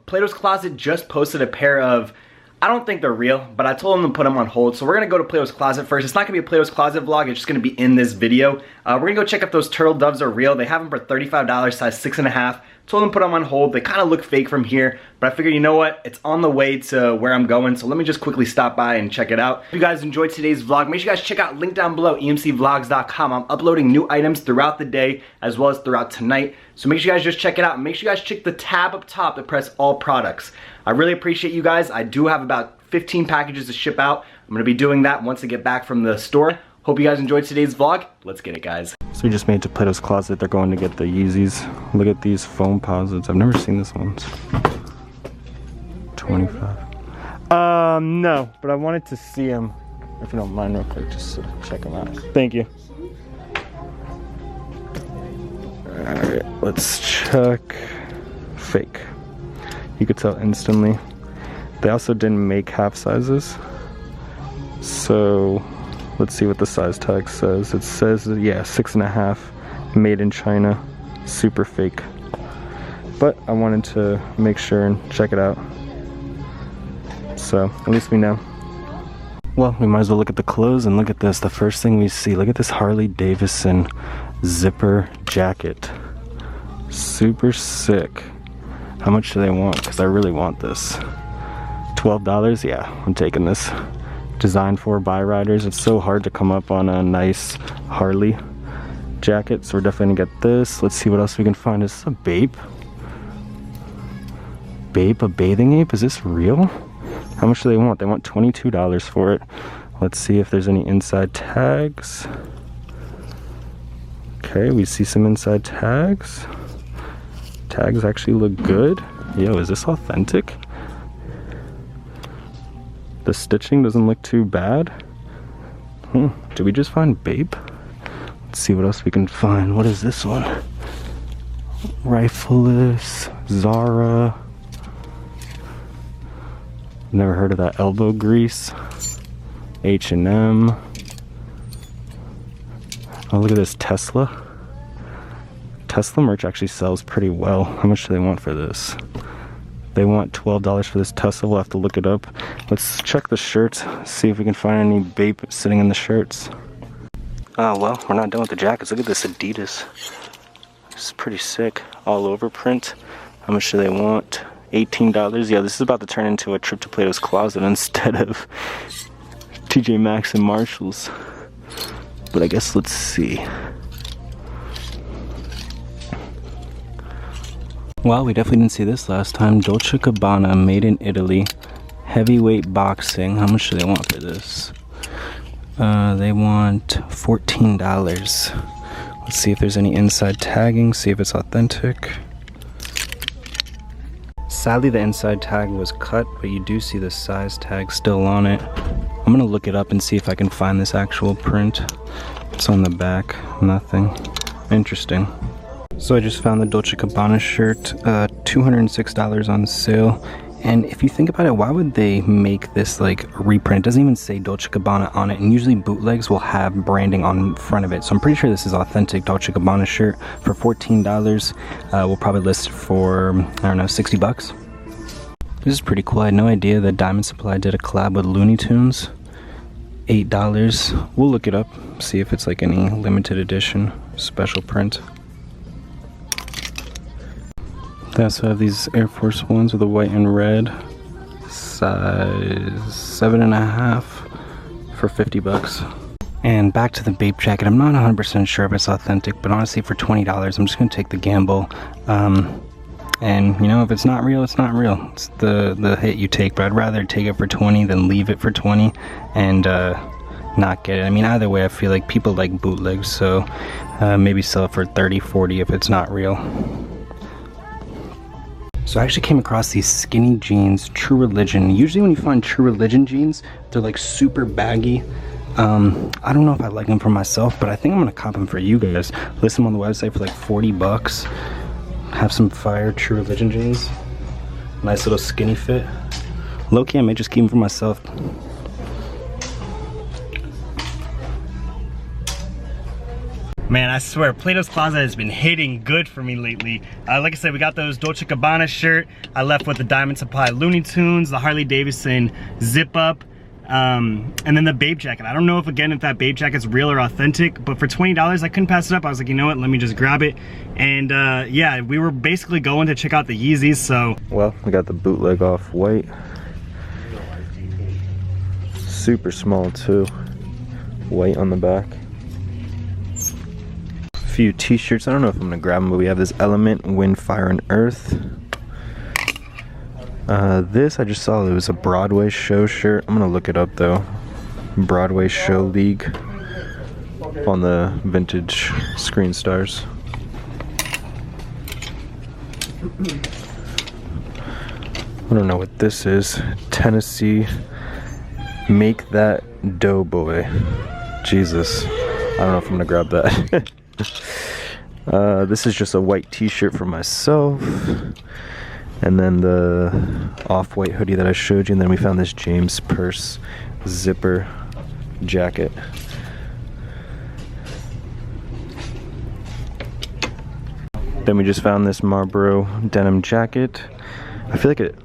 Plato's Closet just posted a pair of, I don't think they're real, but I told them to put them on hold. So we're gonna go to Plato's Closet first. It's not gonna be a Plato's Closet vlog, it's just gonna be in this video. We're gonna go check if those turtle doves are real. They have them for $35, size 6.5. Told them to put them on hold. They kind of look fake from here, but I figured, you know what? It's on the way to where I'm going, so let me just quickly stop by and check it out. If you guys enjoyed today's vlog, make sure you guys check out link down below, emcvlogs.com. I'm uploading new items throughout the day as well as throughout tonight, so make sure you guys just check it out. And make sure you guys check the tab up top to press all products. I really appreciate you guys. I do have about 15 packages to ship out. I'm gonna be doing that once I get back from the store. Hope you guys enjoyed today's vlog. Let's get it, guys. So we just made it to Plato's Closet. They're going to get the Yeezys. Look at these foam posits. I've never seen this one. 25. No, but I wanted to see them. If you don't mind real quick, just check them out. Thank you. Alright, let's check. Fake. You could tell instantly. They also didn't make half sizes. So let's see what the size tag says. It says, yeah, 6.5, made in China, super fake. But I wanted to make sure and check it out. So at least we know. Well, we might as well look at the clothes and look at this. The first thing we see, look at this Harley Davidson zipper jacket. Super sick. How much do they want? Because I really want this. $12? Yeah, I'm taking this. Designed for buy riders. It's so hard to come up on a nice Harley jacket, so we're definitely gonna get this. Let's see what else we can find. Is this a Bape? Bape, a bathing ape? Is this real? How much do they want? They want $22 for it. Let's see if there's any inside tags. Okay, we see some inside tags. Tags actually look good. Yo, is this authentic? The stitching doesn't look too bad. Did we just find Bape? Let's see what else we can find. What is this one? Rifleless, Zara. Never heard of that. Elbow grease. H&M. Oh, look at this Tesla. Tesla merch actually sells pretty well. How much do they want for this? They want $12 for this Tesla. We'll have to look it up. Let's check the shirts, see if we can find any Bape sitting in the shirts. Oh, well, we're not done with the jackets. Look at this Adidas. This is pretty sick. All over print. How much do they want? $18. Yeah, this is about to turn into a trip to Plato's Closet instead of TJ Maxx and Marshalls. But I guess let's see. Well, we definitely didn't see this last time. Dolce & Gabbana, made in Italy. Heavyweight boxing. How much do they want for this? They want $14. Let's see if there's any inside tagging, see if it's authentic. Sadly, the inside tag was cut, but you do see the size tag still on it. I'm gonna look it up and see if I can find this actual print. It's on the back, nothing. Interesting. So I just found the Dolce & Gabbana shirt, $206 on sale. And if you think about it, why would they make this like a reprint? It doesn't even say Dolce & Gabbana on it, and usually bootlegs will have branding on front of it. So I'm pretty sure this is authentic Dolce & Gabbana shirt for $14. We'll probably list it for, I don't know, 60 bucks. This is pretty cool. I had no idea that Diamond Supply did a collab with Looney Tunes. $8. We'll look it up, see if it's like any limited edition special print. They also have these Air Force Ones with the white and red, size 7.5 for 50 bucks. And back to the Bape jacket. I'm not 100% sure if it's authentic, but honestly for $20, I'm just gonna take the gamble. And you know, if it's not real, it's not real. It's the hit you take, but I'd rather take it for 20 than leave it for 20 and not get it. I mean, either way, I feel like people like bootlegs, so maybe sell it for 30, 40 if it's not real. So I actually came across these skinny jeans, True Religion. Usually when you find True Religion jeans, they're like super baggy. I don't know if I like them for myself, but I think I'm gonna cop them for you guys. List them on the website for like 40 bucks. Have some fire True Religion jeans. Nice little skinny fit. Low-key, I may just keep them for myself. Man, I swear, Plato's Closet has been hitting good for me lately. Like I said, we got those Dolce & Gabbana shirt. I left with the Diamond Supply Looney Tunes, the Harley Davidson zip up, and then the Bape jacket. I don't know if that Bape jacket's real or authentic, but for $20, I couldn't pass it up. I was like, you know what, let me just grab it. And yeah, we were basically going to check out the Yeezys, so. Well, we got the bootleg off-white. Super small too. White on the back. Few t-shirts. I don't know if I'm gonna grab them, but we have this Element, Wind, Fire, and Earth. This I just saw it was a Broadway show shirt. I'm gonna look it up though. Broadway Show League on the vintage Screen Stars. I don't know what this is. Tennessee, Make That Doughboy. Jesus, I don't know if I'm gonna grab that. This is just a white t-shirt for myself, and then the off-white hoodie that I showed you, and then we found this James Purse zipper jacket. Then we just found this Marlboro denim jacket. I feel like it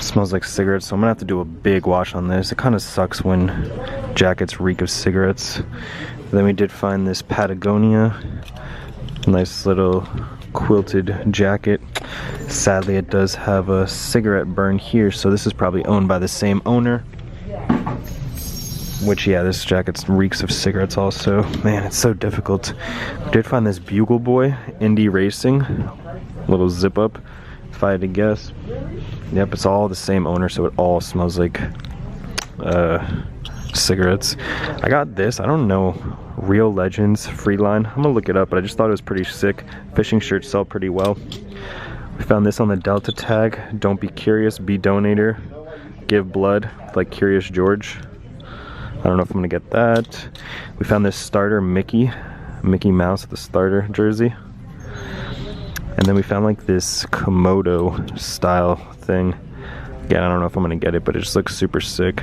smells like cigarettes, so I'm gonna have to do a big wash on this. It kind of sucks when jackets reek of cigarettes. Then we did find this Patagonia, nice little quilted jacket. Sadly, it does have a cigarette burn here, so this is probably owned by the same owner. Which, yeah, this jacket reeks of cigarettes also. Man, it's so difficult. We did find this Bugle Boy, Indy Racing, little zip up, if I had to guess. Yep, it's all the same owner, so it all smells like cigarettes. I got this, I don't know, Real Legends free line. I'm gonna look it up, but I just thought it was pretty sick. Fishing shirts sell pretty well. We found this on the Delta tag. Don't be curious, be donator. Give blood, like Curious George. I don't know if I'm gonna get that. We found this starter Mickey Mouse, the starter jersey. And then we found like this Komodo style thing. Again, I don't know if I'm gonna get it, but it just looks super sick.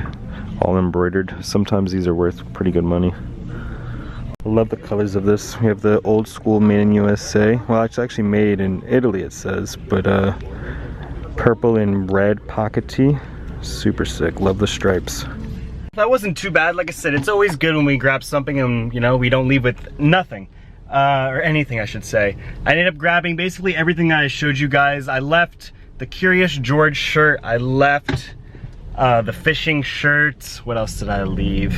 All embroidered. Sometimes these are worth pretty good money. I love the colors of this. We have the old school made in USA. Well, it's actually made in Italy, it says, but purple and red pocket tee. Super sick. Love the stripes. That wasn't too bad. Like I said, it's always good when we grab something and, you know, we don't leave with nothing. Or anything, I should say. I ended up grabbing basically everything I showed you guys. I left the Curious George shirt. I left the fishing shirt. What else did I leave?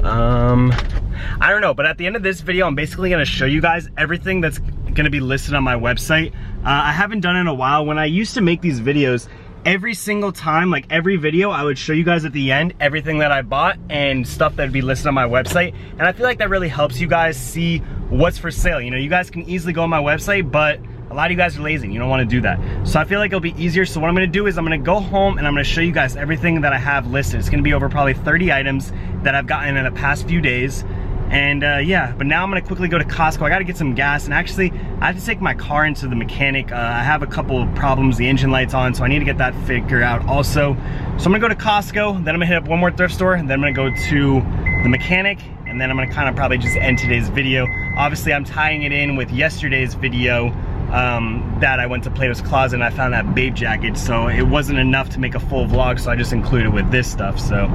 I don't know, but at the end of this video, I'm basically gonna show you guys everything that's gonna be listed on my website. I haven't done it in a while. When I used to make these videos, every single time, like every video, I would show you guys at the end everything that I bought and stuff that would be listed on my website. And I feel like that really helps you guys see what's for sale. You know, you guys can easily go on my website, but a lot of you guys are lazy and you don't want to do that. So I feel like it'll be easier. So what I'm going to do is I'm going to go home and I'm going to show you guys everything that I have listed. It's going to be over probably 30 items that I've gotten in the past few days. And yeah, but now I'm gonna quickly go to Costco. I gotta get some gas, and actually I have to take my car into the mechanic. I have a couple of problems, the engine light's on, so I need to get that figured out also. So I'm gonna go to Costco, then I'm gonna hit up one more thrift store, and then I'm gonna go to the mechanic, and then I'm gonna kind of probably just end today's video. Obviously I'm tying it in with yesterday's video that I went to Plato's Closet and I found that Bape jacket, so it wasn't enough to make a full vlog, so I just included with this stuff. So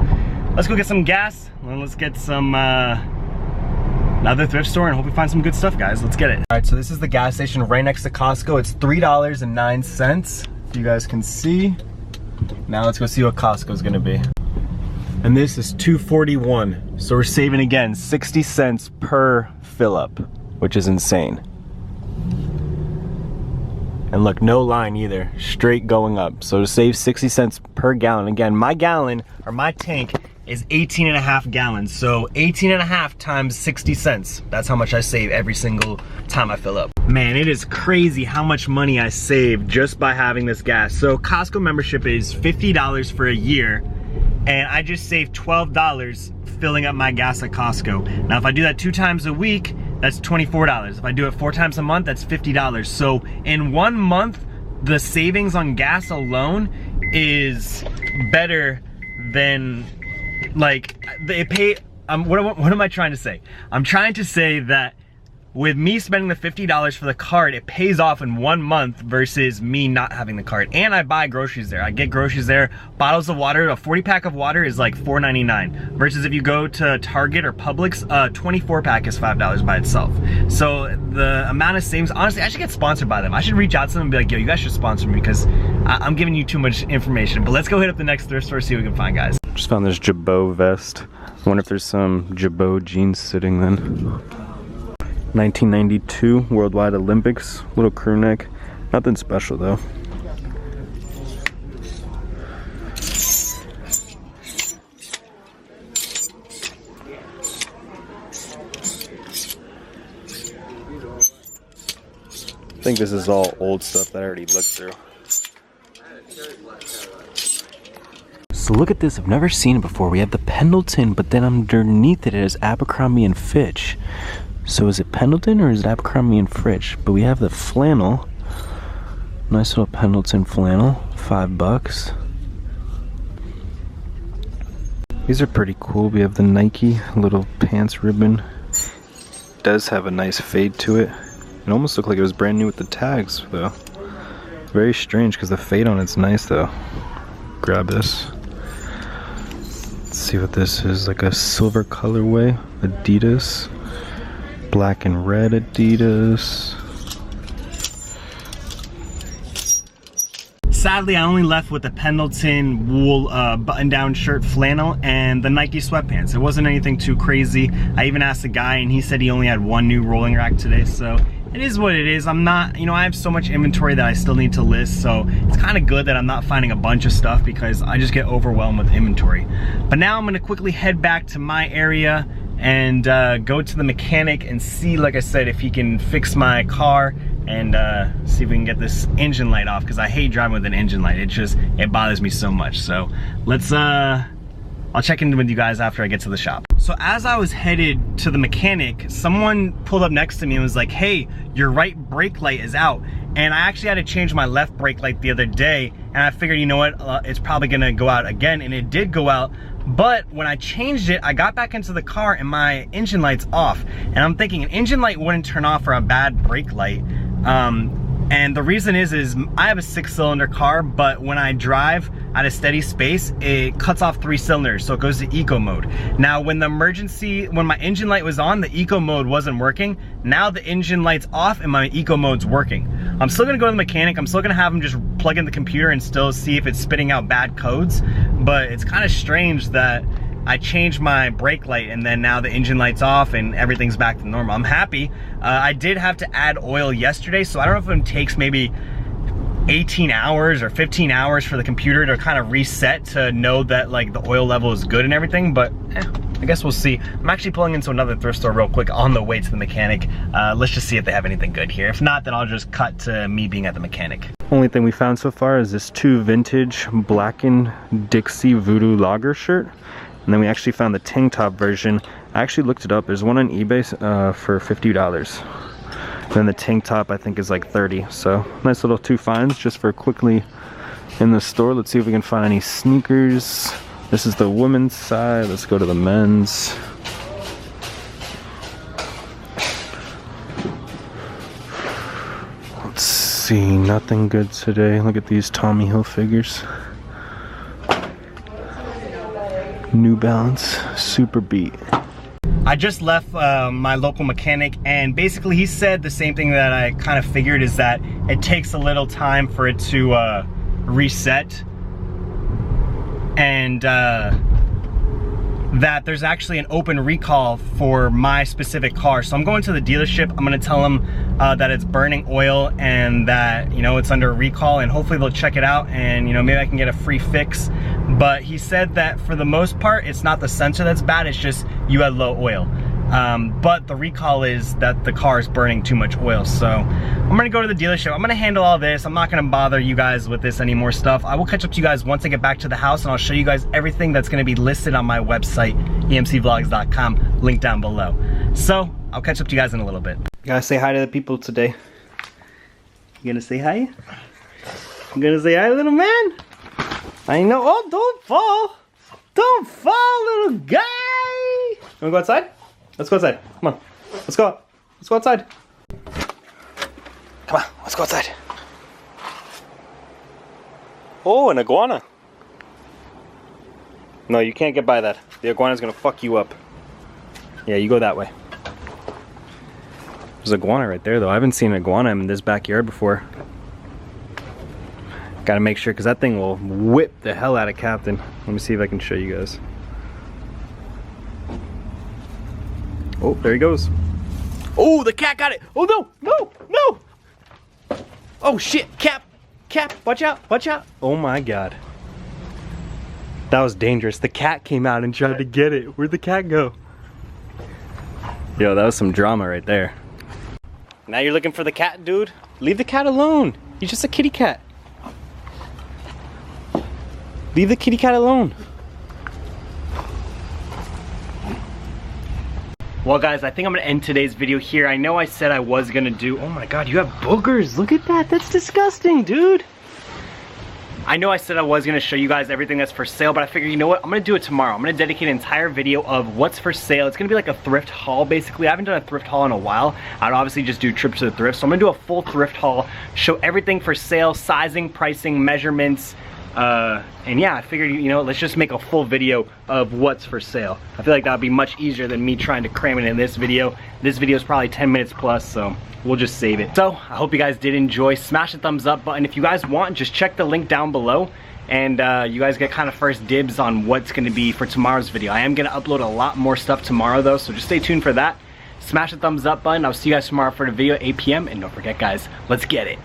let's go get some gas, and let's get some another thrift store, and hope we find some good stuff, guys. Let's get it. All right, so this is the gas station right next to Costco. It's $3.09, if you guys can see. Now let's go see what Costco's gonna be. And this is $2.41, so we're saving again 60 cents per fill up, which is insane. And look, no line either, straight going up. So to save 60 cents per gallon, again, my gallon, or my tank, is 18.5 gallons. So 18.5 times 60 cents. That's how much I save every single time I fill up. Man, it is crazy how much money I save just by having this gas. So Costco membership is $50 for a year, and I just saved $12 filling up my gas at Costco. Now if I do that 2 times a week, that's $24. If I do it 4 times a month, that's $50. So in 1 month, the savings on gas alone is better than, like, they pay, what am I trying to say? I'm trying to say that with me spending the $50 for the card, it pays off in 1 month versus me not having the card. And I buy groceries there. I get groceries there. Bottles of water, a 40 pack of water is like $4.99 versus if you go to Target or Publix, a 24 pack is $5 by itself. So the amount of savings, honestly, I should get sponsored by them. I should reach out to them and be like, yo, you guys should sponsor me because I'm giving you too much information. But let's go hit up the next thrift store, see what we can find, guys. Just found this Jabot vest. I wonder if there's some Jabot jeans sitting then. 1992 Worldwide Olympics, little crew neck, nothing special though. I think this is all old stuff that I already looked through. So look at this, I've never seen it before. We have the Pendleton, but then underneath it is Abercrombie and Fitch. So is it Pendleton or is it Abercrombie and Fitch? But we have the flannel. Nice little Pendleton flannel, $5. These are pretty cool. We have the Nike little pants ribbon. It does have a nice fade to it. It almost looked like it was brand new with the tags though. Very strange because the fade on it's nice though. Grab this. Let's see what this is, like a silver colorway, Adidas. Black and red Adidas. Sadly, I only left with the Pendleton wool button-down shirt flannel and the Nike sweatpants. It wasn't anything too crazy. I even asked the guy and he said he only had one new rolling rack today, so it is what it is. I'm not, you know, I have so much inventory that I still need to list, so it's kind of good that I'm not finding a bunch of stuff because I just get overwhelmed with inventory. But now I'm gonna quickly head back to my area and go to the mechanic and see, like I said, if he can fix my car and see if we can get this engine light off because I hate driving with an engine light. It bothers me so much. So let's, I'll check in with you guys after I get to the shop. So as I was headed to the mechanic, someone pulled up next to me and was like, hey, your right brake light is out. And I actually had to change my left brake light the other day and I figured, you know what, it's probably gonna go out again, and it did go out. But when I changed it, I got back into the car and my engine light's off. And I'm thinking an engine light wouldn't turn off for a bad brake light. And the reason is I have a 6-cylinder car, but when I drive at a steady pace, it cuts off 3 cylinders, so it goes to eco mode. Now, when my engine light was on, the eco mode wasn't working. Now the engine light's off and my eco mode's working. I'm still gonna go to the mechanic. I'm still gonna have him just plug in the computer and still see if it's spitting out bad codes. But it's kind of strange that I changed my brake light and then now the engine light's off and everything's back to normal. I'm happy. I did have to add oil yesterday, so I don't know if it takes maybe 18 hours or 15 hours for the computer to kind of reset to know that like the oil level is good and everything, but I guess we'll see. I'm actually pulling into another thrift store real quick on the way to the mechanic. Let's just see if they have anything good here. If not, then I'll just cut to me being at the mechanic. Only thing we found so far is this 2 vintage Blackened Dixie Voodoo Lager shirt. And then we actually found the tank top version. I actually looked it up. There's one on eBay for $50. And then the tank top I think is like $30. So nice little 2 finds just for quickly in the store. Let's see if we can find any sneakers. This is the women's side. Let's go to the men's. Let's see, nothing good today. Look at these Tommy Hilfigers. New Balance Super Beat. I just left my local mechanic and basically he said the same thing that I kind of figured, is that it takes a little time for it to reset, and that there's actually an open recall for my specific car. So I'm going to the dealership. I'm gonna tell them that it's burning oil and that, you know, it's under recall, and hopefully they'll check it out and, you know, maybe I can get a free fix. But he said that for the most part, it's not the sensor that's bad, it's just you had low oil. But the recall is that the car is burning too much oil. So I'm gonna go to the dealership. I'm gonna handle all this. I'm not gonna bother you guys with this anymore stuff. I will catch up to you guys once I get back to the house, and I'll show you guys everything that's gonna be listed on my website, emcvlogs.com, link down below. So I'll catch up to you guys in a little bit. You gotta say hi to the people today. You gonna say hi? You gonna say hi, little man? I know. Oh, don't fall. Don't fall, little guy. You wanna go outside? Let's go outside. Come on. Let's go. let's go outside. Come on, let's go outside. Oh, an iguana. No, you can't get by that. The iguana's gonna fuck you up. Yeah, you go that way. There's an iguana right there though. I haven't seen an iguana in this backyard before. Gotta make sure, because that thing will whip the hell out of Captain. Let me see if I can show you guys. Oh, there he goes. Oh, the cat got it. Oh no, no, no. Oh shit, Cap, watch out, watch out. Oh my God. That was dangerous. The cat came out and tried to get it. Where'd the cat go? Yo, that was some drama right there. Now you're looking for the cat, dude? Leave the cat alone. He's just a kitty cat. Leave the kitty cat alone. Well guys, I think I'm gonna end today's video here. I know I said I was gonna do, oh my God, you have boogers. Look at that, that's disgusting, dude. I know I said I was gonna show you guys everything that's for sale, but I figured, you know what, I'm gonna do it tomorrow. I'm gonna dedicate an entire video of what's for sale. It's gonna be like a thrift haul, basically. I haven't done a thrift haul in a while. I'd obviously just do trips to the thrift. So I'm gonna do a full thrift haul, show everything for sale, sizing, pricing, measurements, and yeah, I figured, you know, let's just make a full video of what's for sale. I feel like that would be much easier than me trying to cram it in this video. This video is probably 10 minutes plus, so we'll just save it. So I hope you guys did enjoy. Smash the thumbs up button. If you guys want, just check the link down below, and you guys get kind of first dibs on what's going to be for tomorrow's video. I am going to upload a lot more stuff tomorrow though, so just stay tuned for that. Smash the thumbs up button. I'll see you guys tomorrow for the video, 8 p.m. And don't forget guys, let's get it.